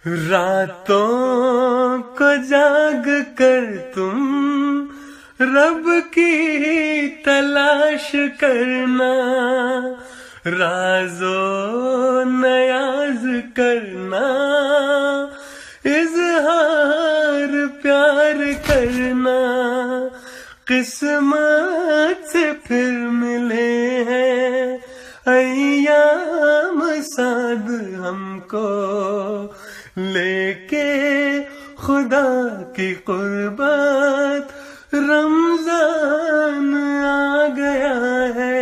راتوں کو جاگ کر تم رب کی تلاش کرنا، راز و نیاز کرنا، اظہار پیار کرنا، قسمت سے پھر ملے ہیں ایام سعد ہم کو، لے کے خدا کی قربت رمضان آ گیا ہے۔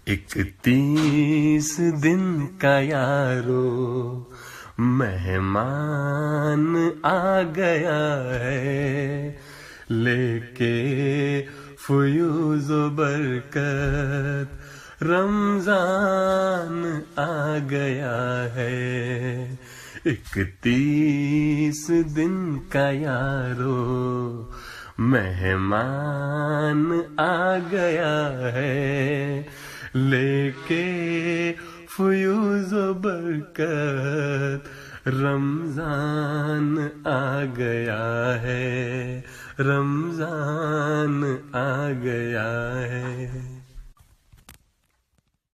31 دن کا یارو مہمان آ گیا ہے، لے کے فیوز و برکت رمضان آ گیا ہے۔ 31 دن کا یارو مہمان آ گیا ہے، لے کے فیوز و برکت رمضان آ گیا ہے، رمضان آ گیا ہے۔